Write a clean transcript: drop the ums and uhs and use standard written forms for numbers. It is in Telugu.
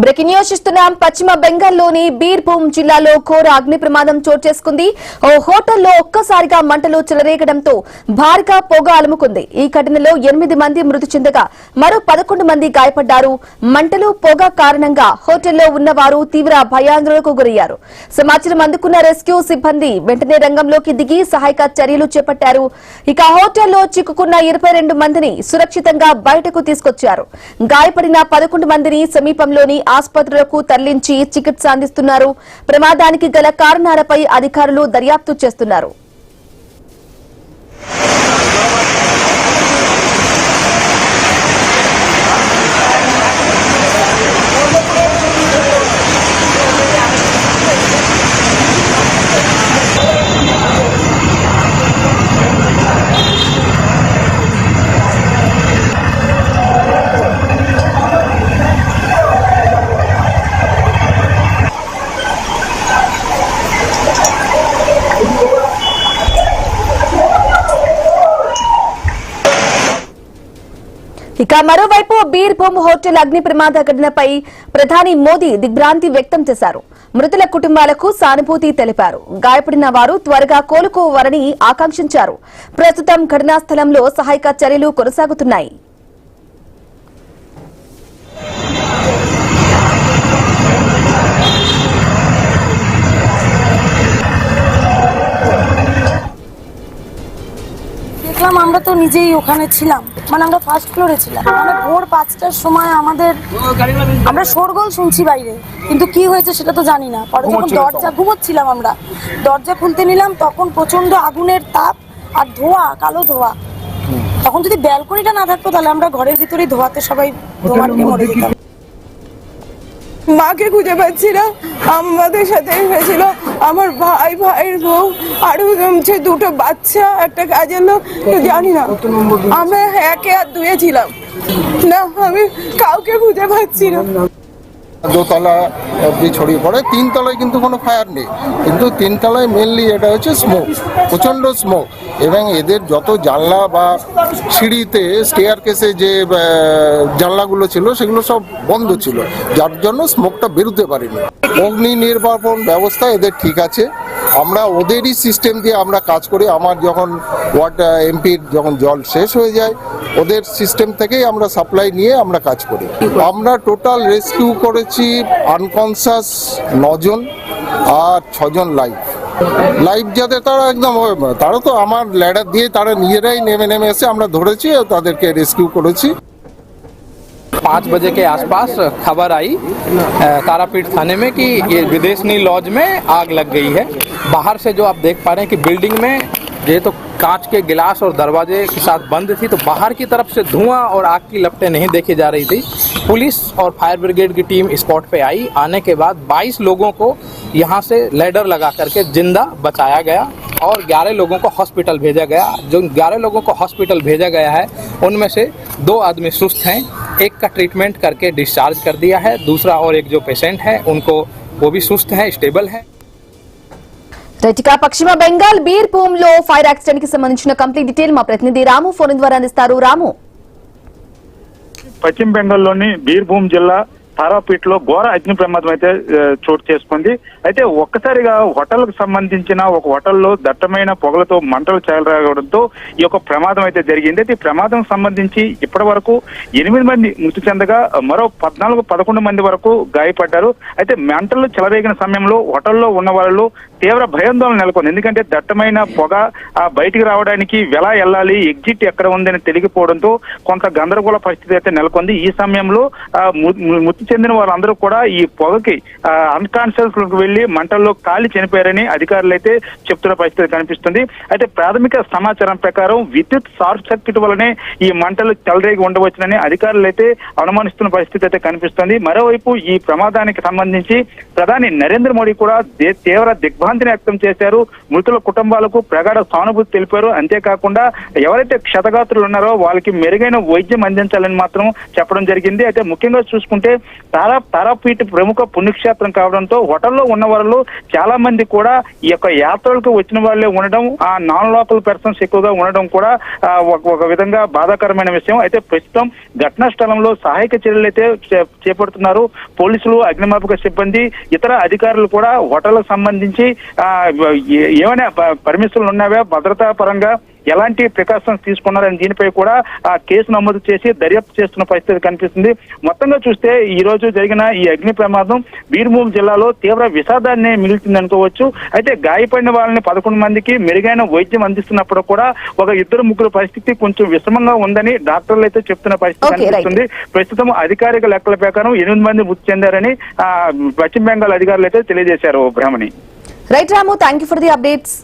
బ్రేకింగ్ న్యూస్ చూస్తున్నాం. పశ్చిమ బెంగాల్లోని బీర్భూమ్ జిల్లాలో ఘోర అగ్ని ప్రమాదం చోటు చేసుకుంది. ఓ హోటల్లో ఒక్కసారిగా మంటలు చెలరేగడంతో భారీగా పొగ అలుముకుంది. ఈ ఘటనలో 8 మంది మృతి చెందగా మరో 11 మంది గాయపడ్డారు. మంటలు పొగ కారణంగా హోటల్లో ఉన్నవారు తీవ్ర భయాందోళనకు గురయ్యారు. సమాచారం అందుకున్న రెస్క్యూ సిబ్బంది వెంటనే రంగంలోకి దిగి సహాయక చర్యలు చేపట్టారు. ఇక హోటల్లో చిక్కుకున్న 22 మందిని సురక్షితంగా బయటకు తీసుకొచ్చారు. గాయపడిన 11 మందిని సమీపంలోని ఆసుపత్రులకు తరలించి చికిత్స అందిస్తున్నారు. ప్రమాదానికి గల కారణాలపై అధికారులు దర్యాప్తు చేస్తున్నారు. ఇక మరోవైపు బీర్భూమ్ హోటల్ అగ్ని ప్రమాద ఘటనపై ప్రధాని మోదీ దిగ్భ్రాంతి వ్యక్తం చేశారు. మృతుల కుటుంబాలకు సానుభూతి తెలిపారు. గాయపడిన వారు త్వరగా కోలుకోవాలని ఆకాంక్షించారు. ప్రస్తుతం ఘటనా స్థలంలో సహాయక చర్యలు కొనసాగుతున్నాయి. দেখলাম আমরা তো নিজেই ওখানে ছিলাম, মানে আমরা ফার্স্ট ফ্লোরে ছিলাম। মানে ভোর 5টার সময় আমরা শোরগোল শুনছি বাইরে, কিন্তু কি হয়েছে সেটা তো জানি না। পরে যখন ঘুমোচ্ছিলাম, আমরা দরজা খুলতে নিলাম, তখন প্রচন্ড আগুনের তাপ আর ধোঁয়া, কালো ধোঁয়া। তখন যদি ব্যালকনিটা না থাকতো তাহলে আমরা ঘরের ভিতরেই ধোঁয়াতে সবাই ধোঁয়াতে মরে যেতাম। মাকে খুঁজে পাচ্ছি না, আমাদের সাথে হয়েছিল আমার ভাইয়ের বউ, আরো দুটো বাচ্চা, একটা কাজের লোক, জানি না। আমরা 1 আর 2 ছিলাম না, আমি কাউকে খুঁজে পাচ্ছি না। দোতলা অব্দি ছড়িয়ে পড়ে, 3 তলায় কিন্তু কোনো ফায়ার নেই, কিন্তু 3 তলায় মেনলি এটা হচ্ছে স্মোক, প্রচণ্ড স্মোক। এবং এদের যত জানলা বা সিঁড়িতে স্টেয়ার কেসে যে জানলাগুলো ছিল সেগুলো সব বন্ধ ছিল, যার জন্য স্মোকটা বেরোতে পারেনি। অগ্নি নির্বাপন ব্যবস্থা এদের ঠিক আছে, আমরা ওদেরই সিস্টেম দিয়ে আমরা কাজ করি। আমার যখন ওয়াটার এমপির যখন জল শেষ হয়ে যায়, ওদের সিস্টেম থেকেই আমরা সাপ্লাই নিয়ে আমরা কাজ করি। আমরা টোটাল রেস্কিউ করেছি আনকনসাস 9 জন আর 6 জন লাইভ যাতে তারা একদম, তারা তো আমার ল্যাডার দিয়ে তারা নিজেরাই নেমে এসে আমরা ধরেছি, তাদেরকে রেস্কিউ করেছি। 5 बजे के आसपास खबर आई तारापीठ थाने में कि ये विदेशनी लॉज में आग लग गई है। बाहर से जो आप देख पा रहे हैं कि बिल्डिंग में ये तो कांच के गिलास और दरवाजे के साथ बंद थी, तो बाहर की तरफ से धुआं और आग की लपटें नहीं देखी जा रही थी। पुलिस और फायर ब्रिगेड की टीम स्पॉट पे आई। आने के बाद 22 लोगों को यहाँ से लेडर लगा करके जिंदा बचाया गया और 11 लोगों को हॉस्पिटल भेजा गया। जो 11 लोगों को हॉस्पिटल भेजा गया है उनमें से 2 आदमी सुस्त हैं, एक का ट्रीटमेंट करके डिस्चार्ज कर दिया है, दूसरा और एक जो पेशेंट है उनको वो भी सुस्त है, स्टेबल है। రైట్గా పశ్చిమ బెంగాల్ బీర్భూమ్ లో ఫైర్ యాక్సిడెంట్ కి సంబంధించిన కంప్లీట్ డీటెయిల్ మా ప్రతినిధి రాము ఫోన్ ద్వారా అందిస్తారు. రాము, పశ్చిమ బెంగాల్లోని బీర్భూమ్ జిల్లా తారాపీఠ్ లో ఘోర అగ్ని ప్రమాదం అయితే చోటు చేసుకుంది. అయితే ఒక్కసారిగా హోటల్ కు సంబంధించిన ఒక హోటల్లో దట్టమైన పొగలతో మంటలు చెలరేగడంతో ఈ యొక్క ప్రమాదం అయితే జరిగింది. అయితే ఈ ప్రమాదం సంబంధించి ఇప్పటి వరకు 8 మంది మృతి చెందగా మరో 11 మంది వరకు గాయపడ్డారు. అయితే మంటలు చెలరేగిన సమయంలో హోటల్లో ఉన్న వాళ్ళు తీవ్ర భయాందోళన నెలకొంది. ఎందుకంటే దట్టమైన పొగ బయటికి రావడానికి ఎలా వెళ్ళాలి, ఎగ్జిట్ ఎక్కడ ఉందని తెలియకపోవడంతో కొంత గందరగోళ పరిస్థితి అయితే నెలకొంది. ఈ సమయంలో మృతి చెందిన వాళ్ళందరూ కూడా ఈ పొగకి అన్కాన్షియస్ లోకి వెళ్లి మంటల్లో కాలి చనిపోయారని అధికారులు అయితే చెప్తున్న పరిస్థితి కనిపిస్తుంది. అయితే ప్రాథమిక సమాచారం ప్రకారం విద్యుత్ షార్ట్ సర్క్యూట్ వల్లనే ఈ మంటలు చెలరేగి ఉండవచ్చునని అధికారులు అయితే అనుమానిస్తున్న పరిస్థితి అయితే కనిపిస్తుంది. మరోవైపు ఈ ప్రమాదానికి సంబంధించి ప్రధాని నరేంద్ర మోడీ కూడా తీవ్ర దిగ్భ్రాంతి దిగ్భ్రాంతిని వ్యక్తం చేశారు. మృతుల కుటుంబాలకు ప్రగాఢ సానుభూతి తెలిపారు. అంతేకాకుండా ఎవరైతే క్షతగాత్రులు ఉన్నారో వాళ్ళకి మెరుగైన వైద్యం అందించాలని మాత్రం చెప్పడం జరిగింది. అయితే ముఖ్యంగా చూసుకుంటే తారాపీఠ ప్రముఖ పుణ్యక్షేత్రం కావడంతో హోటల్లో ఉన్న వాళ్ళు చాలా మంది కూడా ఈ యొక్క యాత్రలకు వచ్చిన వాళ్ళే ఉండడం, ఆ నాన్ లోకల్ పర్సన్స్ ఎక్కువగా ఉండడం కూడా ఒక విధంగా బాధాకరమైన విషయం. అయితే ప్రస్తుతం ఘటనా స్థలంలో సహాయక చర్యలు అయితే చేపడుతున్నారు పోలీసులు, అగ్నిమాపక సిబ్బంది, ఇతర అధికారులు కూడా హోటల్కు సంబంధించి ఏమైనా పర్మిషన్లు ఉన్నాయా, భద్రతా పరంగా ఎలాంటి ప్రికాషన్స్ తీసుకున్నారని దీనిపై కూడా కేసు నమోదు చేసి దర్యాప్తు చేస్తున్న పరిస్థితి కనిపిస్తుంది. మొత్తంగా చూస్తే ఈ రోజు జరిగిన ఈ అగ్ని ప్రమాదం బీర్భూమ్ జిల్లాలో తీవ్ర విషాదాన్ని మిగిల్చింది అనుకోవచ్చు. అయితే గాయపడిన వాళ్ళని 11 మందికి మెరుగైన వైద్యం అందిస్తున్నప్పుడు కూడా ఒక 2-3 పరిస్థితి కొంచెం విషమంగా ఉందని డాక్టర్లు అయితే చెప్తున్న పరిస్థితి కనిపిస్తుంది. ప్రస్తుతం అధికారిక లెక్కల ప్రకారం 8 మంది మృతి చెందారని పశ్చిమ బెంగాల్ అధికారులు అయితే తెలియజేశారు. Brahmani. Right Ramu, thank you for the updates.